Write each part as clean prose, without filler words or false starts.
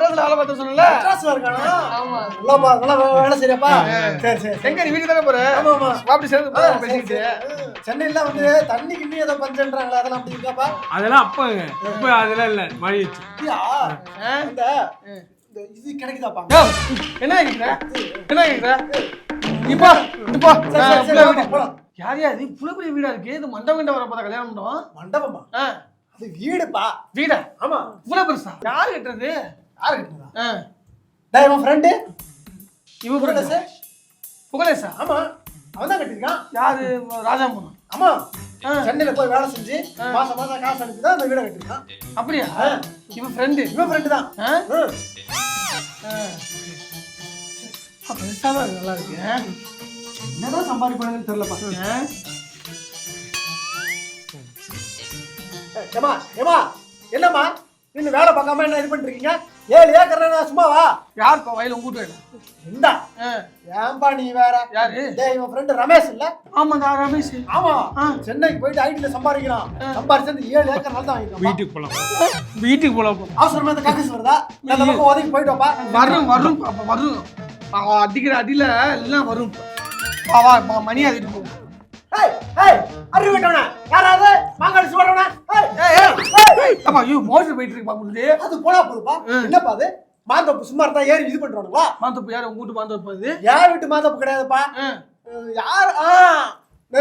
வேலை பார்த்து சொன்னல மெட்ராஸ்ல இருக்கானா? ஆமா இல்லப்பா நல்லா வேலை சரியாப்பா. சரி சரி. எங்க நீ வீட்டுக்கு தானே போற? ஆமா ஆமா. அப்படி சேர்ந்து பேசிக்கிட்டு சென்னையில வந்து தண்ணி கிண்ணி ஏதோ பஞ்சன்றாங்களா அதெல்லாம் அப்படி இருக்காப்பா? அதெல்லாம் அப்பங்க இப்ப அதெல்லாம் இல்ல மாறிடுச்சு. அப்படியா? அந்த இது கிடைக்குதாப்பா? என்ன கேக்குற என்ன கேக்குற இப்போ இப்போ யார் யார் இது புலபுரி வீடா இருக்கு இது மண்டபம் கிட்ட வரப்போ கல்யாணம் பண்ணோம் மண்டபமா? அது வீடுப்பா. வீடா ஆமா. இவ்வளவு பெருசா யாரு கட்டுறது யாரு கட்டுறதா? டேய் உன் ஃப்ரெண்ட் இவன் புகழேசா புகழேசா ஆமா அவன் தான் கட்டிருக்கான். யாரு ராஜாமன் ஆமா சென்னையில போய் வேலை செஞ்சு மாசம் மாசம் காசு அனுப்பி தான் அந்த வீடை கட்டிருக்கான். அப்படியா இவன் ஃப்ரெண்டு இவன் ஃப்ரெண்டு தான். பெருசாக நல்லா இருக்கு என்னதான் சம்பாதிப்பானுன்னு தெரியலப்பா. ஏமா ஏமா என்னம்மா இன்னும் வேலை பார்க்காம என்ன இது பண்ணிருக்கீங்க? 7 ஏக்கர் சும்மாவா? யாருப்பா வயல் உங்கூட்டு வேணும் இந்தா ஏன்பா நீ வேற? யாரு? டேய் இவன் ஃப்ரெண்டு ரமேஷ் இல்ல? ஆமாடா ரமேஷ். ஆமா சென்னைக்கு போயிட்டு ஐடில சம்பாதிக்கிறான். சம்பாதிச்சு 7 ஏக்கர் நிலம் தான் வாங்கிட்டான். வீட்டுக்கு போலாம் வீட்டுக்கு போலாம். அவசரமா இந்த காக்கஸ் வருதா? அந்த பக்கம் ஒதுக்கி போயிட்டு வாப்பா. வரும் வரும் வரும் அடிக்கிற அடியில எல்லாம் வரும். வா மணி ஆகிட்டு போகும். ஏய் ஏய் அறிவு விட்டவனா யாராவது மாங்காடி சுவரவனா? அப்பா ஐயோ மோட்டர் போயிட்டு இருக்கு பாக்குறது. அது போனா போதுப்பா. என்னப்பா அது? மாந்தோப்பு சும்மா இருந்தா ஏறி இது பண்றானுங்களா? மாந்தோப்பு யாரு உங்க வீட்டு மாந்தோப்பு அது? யார் வீட்டு மாந்தோப்பு கிடையாதுப்பா. யார்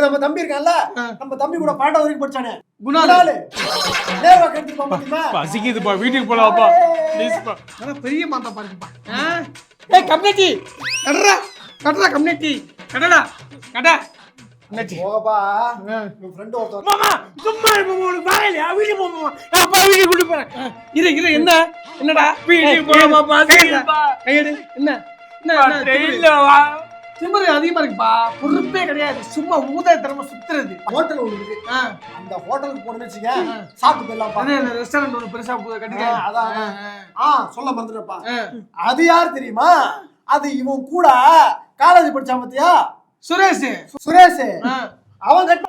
நம்ம தம்பி இருக்கான்ல நம்ம தம்பி கூட 12வது வரைக்கும் படிச்சானே குணால் நேவா கட்டி பாப்பா. பசிக்குதுப்பா வீட்டுக்கு போலாம்ப்பா ப்ளீஸ்ப்பா. நான் பெரிய மாந்தோப்பா இருக்குப்பா. ஏய் கம்யூனிட்டி கடறா கடறா கம்யூனிட்டி கடடா கட போகப்பா. உன் ஃப்ரெண்ட் ஒருத்தர் மாமா சும்மா உனக்கு வாயிலையா வீட்டுக்கு போமா அப்பா வீட்டுக்கு கூட்டி போறேன். இரு இரு என்ன என்னடா வீட்டுக்கு போலாமாப்பா கையெடு என்ன என்ன ட்ரெயின்ல வா திமிரு அதிகமா இருக்குப்பா. பொறுப்பே கிடையாது சும்மா ஊதா திறமை சுத்துறது. ஹோட்டல் ஒன்று இருக்கு அந்த ஹோட்டலுக்கு போனோம்னு வச்சுக்க சாப்பிட்டு போயிடலாம்ப்பா. ரெஸ்டாரண்ட் ஒன்று பெருசா கட்டிருக்காங்க அதான் சொல்ல மறந்துட்டப்பா. அது யார் தெரியுமா? அது இவன் கூட காலேஜ் படிச்சான் பாத்தியா சுரேஷ் சுரேஷ் அவன் கட்ட